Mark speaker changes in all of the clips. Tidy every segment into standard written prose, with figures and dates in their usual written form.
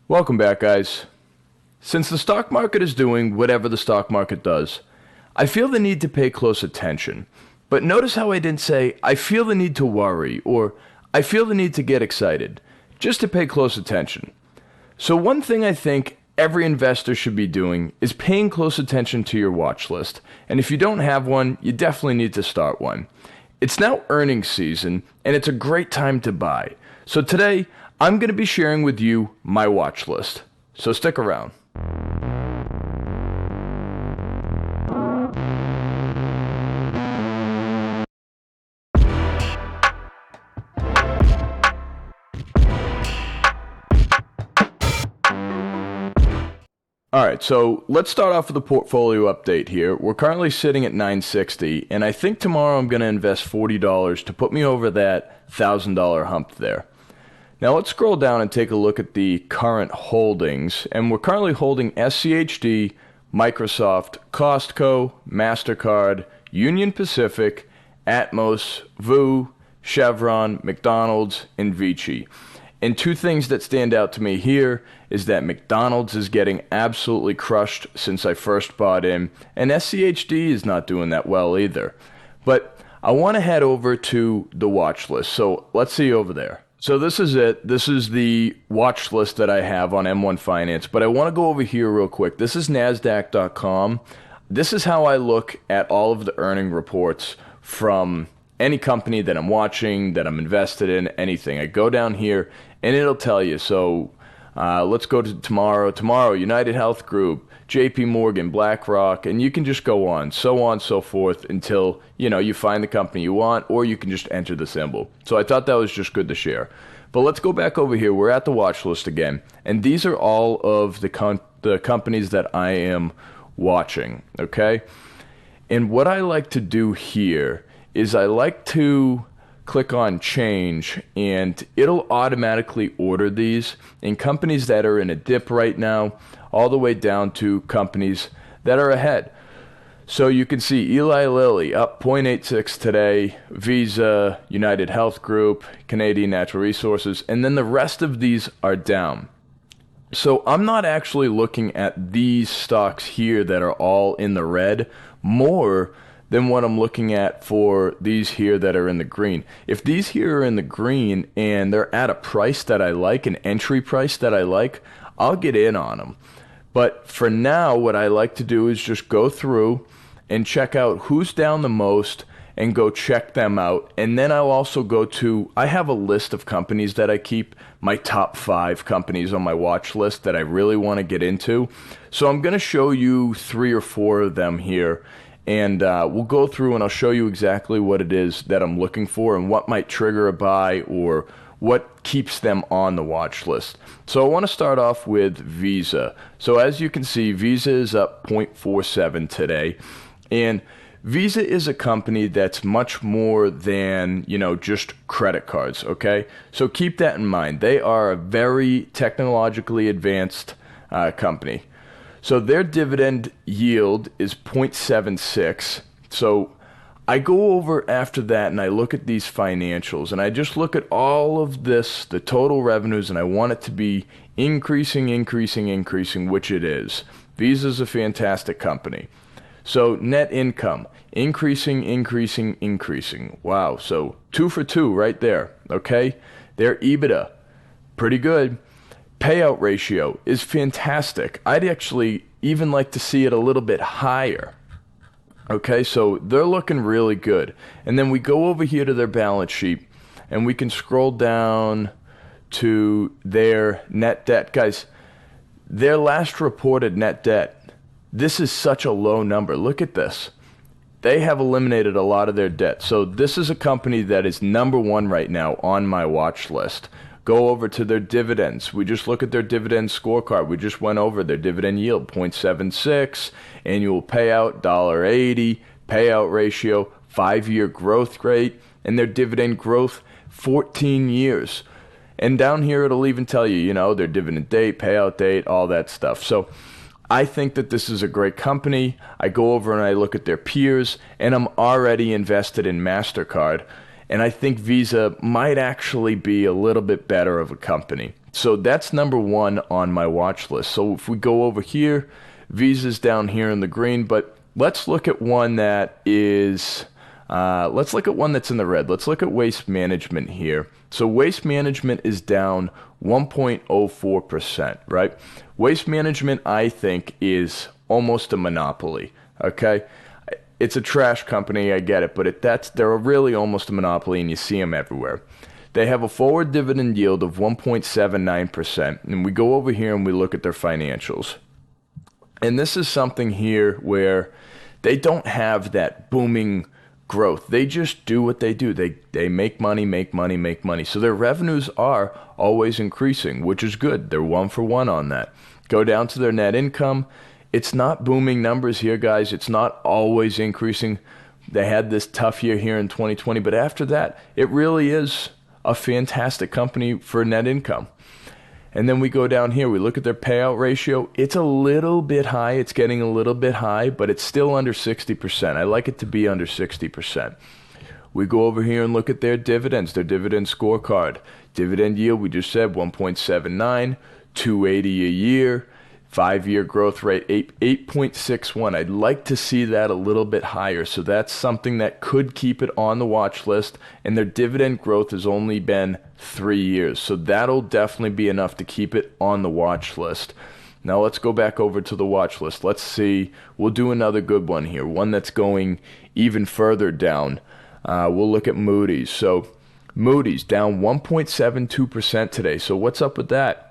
Speaker 1: Welcome back, guys. Since the stock market is doing whatever the stock market does, I feel the need to pay close attention. But notice how I didn't say, I feel the need to worry, or I feel the need to get excited, just to pay close attention. So one thing I think every investor should be doing is paying close attention to your watch list. And if you don't have one, you definitely need to start one. It's now earnings season, and it's a great time to buy. So today, I'm going to be sharing with you my watch list. So stick around. Alright, so let's start off with a portfolio update here. We're currently sitting at $960, and I think tomorrow I'm going to invest $40 to put me over that $1,000 hump there. Now let's scroll down and take a look at the current holdings, and we're currently holding SCHD, Microsoft, Costco, MasterCard, Union Pacific, Atmos, VU, Chevron, McDonald's, and Vici. And two things that stand out to me here is that McDonald's is getting absolutely crushed since I first bought in, and SCHD is not doing that well either. But I want to head over to the watch list, so let's see over there. So this is it. This is the watch list that I have on M1 Finance, but I want to go over here real quick. This is NASDAQ.com. This is how I look at all of the earning reports from any company that I'm watching, that I'm invested in, anything. I go down here and it'll tell you. So let's go to tomorrow. Tomorrow, United Health Group, JP Morgan, BlackRock, and you can just go on, so forth until, you find the company you want, or you can just enter the symbol. So I thought that was just good to share. But let's go back over here. We're at the watch list again, and these are all of the companies that I am watching, okay? And what I like to do here is I like to click on change, and it'll automatically order these in companies that are in a dip right now, all the way down to companies that are ahead. So you can see Eli Lilly up 0.86 today, Visa, United Health Group, Canadian Natural Resources, and then the rest of these are down. So I'm not actually looking at these stocks here that are all in the red more than what I'm looking at for these here that are in the green. If these here are in the green and they're at a price that I like, an entry price that I like, I'll get in on them. But for now, what I like to do is just go through and check out who's down the most and go check them out. And then I'll also go to, I have a list of companies that I keep, my top 5 companies on my watch list that I really want to get into. So I'm going to show you 3 or 4 of them here. And we'll go through and I'll show you exactly what it is that I'm looking for and what might trigger a buy or what keeps them on the watch list. So I want to start off with Visa. So as you can see, Visa is up 0.47 today. And Visa is a company that's much more than, just credit cards, okay? So keep that in mind. They are a very technologically advanced company. So their dividend yield is 0.76. So I go over after that and I look at these financials and I just look at all of this, the total revenues, and I want it to be increasing, which it is. Visa is a fantastic company. So net income, increasing. Wow, so 2 for 2 right there, okay? Their EBITDA, pretty good. Payout ratio is fantastic. I'd actually even like to see it a little bit higher. Okay, so they're looking really good. And then we go over here to their balance sheet, and we can scroll down to their net debt. Guys, their last reported net debt, this is such a low number. Look at this. They have eliminated a lot of their debt. So this is a company that is number 1 right now on my watch list. Go over to their dividends. We just look at their dividend scorecard. We just went over their dividend yield, 0.76, annual payout, $1.80, payout ratio, 5-year growth rate, and their dividend growth, 14 years. And down here, it'll even tell you, their dividend date, payout date, all that stuff. So I think that this is a great company. I go over and I look at their peers, and I'm already invested in MasterCard. And I think Visa might actually be a little bit better of a company. So that's number one on my watch list. So if we go over here, Visa's down here in the green, but let's look at one that is, let's look at one that's in the red. Let's look at Waste Management here. So Waste Management is down 1.04%, right? Waste Management, I think, is almost a monopoly, okay? It's a trash company, I get it, but they're really almost a monopoly, and you see them everywhere. They have a forward dividend yield of 1.79%, and we go over here and we look at their financials. And this is something here where they don't have that booming growth. They just do what they do. They make money, make money, make money. So their revenues are always increasing, which is good. They're 1-for-1 on that. Go down to their net income. It's not booming numbers here, guys. It's not always increasing. They had this tough year here in 2020, but after that, it really is a fantastic company for net income. And then we go down here, we look at their payout ratio. It's a little bit high. It's getting a little bit high, but it's still under 60%. I like it to be under 60%. We go over here and look at their dividends, their dividend scorecard. Dividend yield, we just said 1.79, 280 a year. 5-year growth rate, 8.61. I'd like to see that a little bit higher. So that's something that could keep it on the watch list. And their dividend growth has only been 3 years. So that'll definitely be enough to keep it on the watch list. Now let's go back over to the watch list. Let's see. We'll do another good one here. One that's going even further down. We'll look at Moodys. So Moodys down 1.72% today. So what's up with that?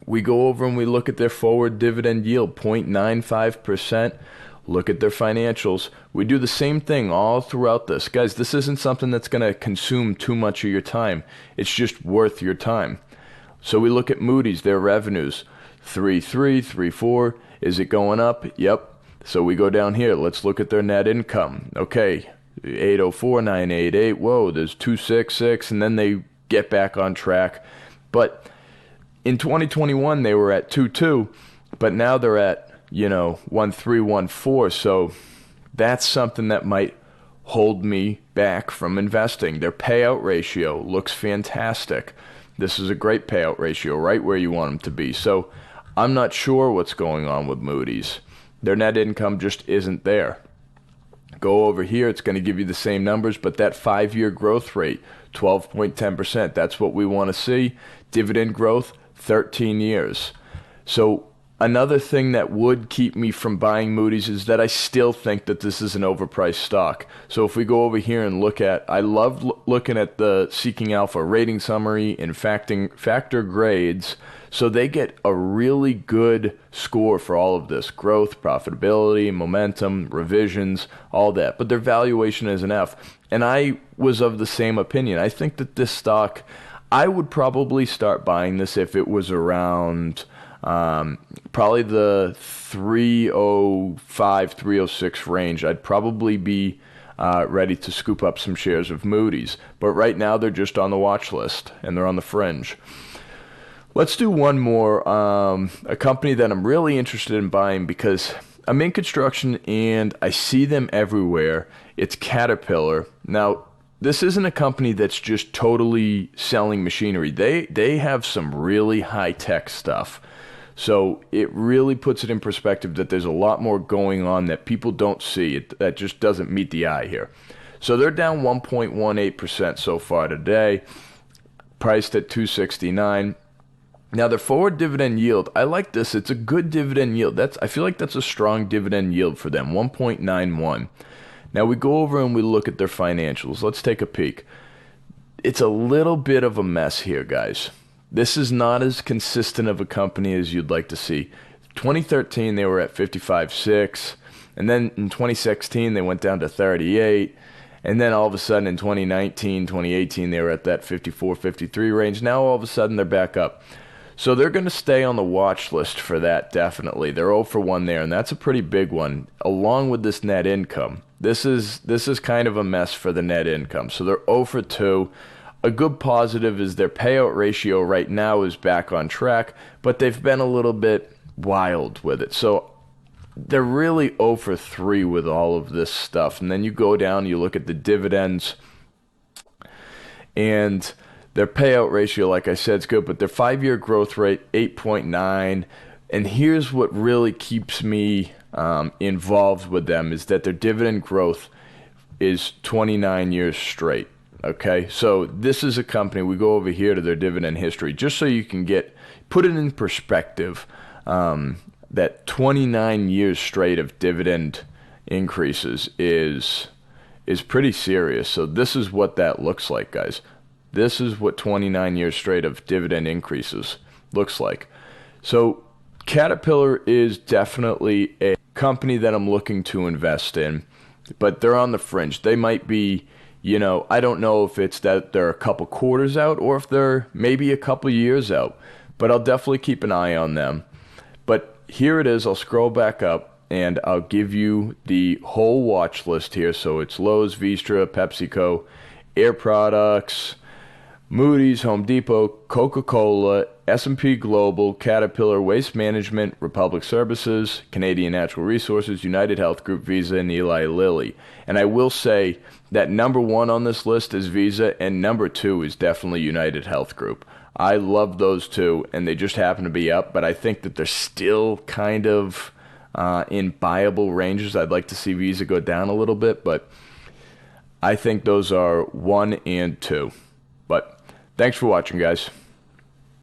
Speaker 1: We go over and we look at their forward dividend yield, 0.95%. Look at their financials. We do the same thing all throughout this. Guys, this isn't something that's going to consume too much of your time. It's just worth your time. So we look at Moodys, their revenues, 3.3, 3.4. Is it going up? Yep. So we go down here. Let's look at their net income. Okay, 804, 988. Whoa, there's 266, and then they get back on track. But in 2021, they were at 2.2, but now they're at, 1.314. So that's something that might hold me back from investing. Their payout ratio looks fantastic. This is a great payout ratio, right where you want them to be. So I'm not sure what's going on with Moodys. Their net income just isn't there. Go over here, it's going to give you the same numbers, but that 5-year growth rate, 12.10%, that's what we want to see. Dividend growth, 13 years. So another thing that would keep me from buying Moodys is that I still think that this is an overpriced stock. So if we go over here and look at, I love looking at the Seeking Alpha rating summary and factor grades. So they get a really good score for all of this: growth, profitability, momentum, revisions, all that. But their valuation is an F. And I was of the same opinion. I think that this stock, I would probably start buying this if it was around probably the 305, 306 range. I'd probably be ready to scoop up some shares of Moodys. But right now they're just on the watch list and they're on the fringe. Let's do one more, a company that I'm really interested in buying because I'm in construction and I see them everywhere. It's Caterpillar. Now, this isn't a company that's just totally selling machinery. They have some really high-tech stuff. So it really puts it in perspective that there's a lot more going on that people don't see. That just doesn't meet the eye here. So they're down 1.18% so far today, priced at $269. Now their forward dividend yield, I like this. It's a good dividend yield. I feel like that's a strong dividend yield for them, 1.91. Now we go over and we look at their financials. Let's take a peek. It's a little bit of a mess here, guys. This is not as consistent of a company as you'd like to see. 2013, they were at 55.6. And then in 2016, they went down to 38. And then all of a sudden in 2019, 2018, they were at that 54, 53 range. Now all of a sudden they're back up. So they're going to stay on the watch list for that, definitely. They're 0 for 1 there, and that's a pretty big one, along with this net income. This is kind of a mess for the net income. So they're 0 for 2. A good positive is their payout ratio right now is back on track, but they've been a little bit wild with it. So they're really 0 for 3 with all of this stuff. And then you go down, you look at the dividends, and Their payout ratio, like I said, is good, but their 5-year growth rate, 8.9. And here's what really keeps me involved with them is that their dividend growth is 29 years straight. Okay, so this is a company, we go over here to their dividend history, just so you can put it in perspective, that 29 years straight of dividend increases is pretty serious. So this is what that looks like, guys. This is what 29 years straight of dividend increases looks like. So Caterpillar is definitely a company that I'm looking to invest in, but they're on the fringe. They might be, I don't know if it's that they're a couple quarters out or if they're maybe a couple years out, but I'll definitely keep an eye on them. But here it is. I'll scroll back up and I'll give you the whole watch list here. So it's Lowe's, Vistra, PepsiCo, Air Products, Moodys, Home Depot, Coca-Cola, S&P Global, Caterpillar, Waste Management, Republic Services, Canadian Natural Resources, United Health Group, Visa, and Eli Lilly. And I will say that number 1 on this list is Visa, and number 2 is definitely United Health Group. I love those two, and they just happen to be up, but I think that they're still kind of in buyable ranges. I'd like to see Visa go down a little bit, but I think those are 1 and 2. But thanks for watching, guys.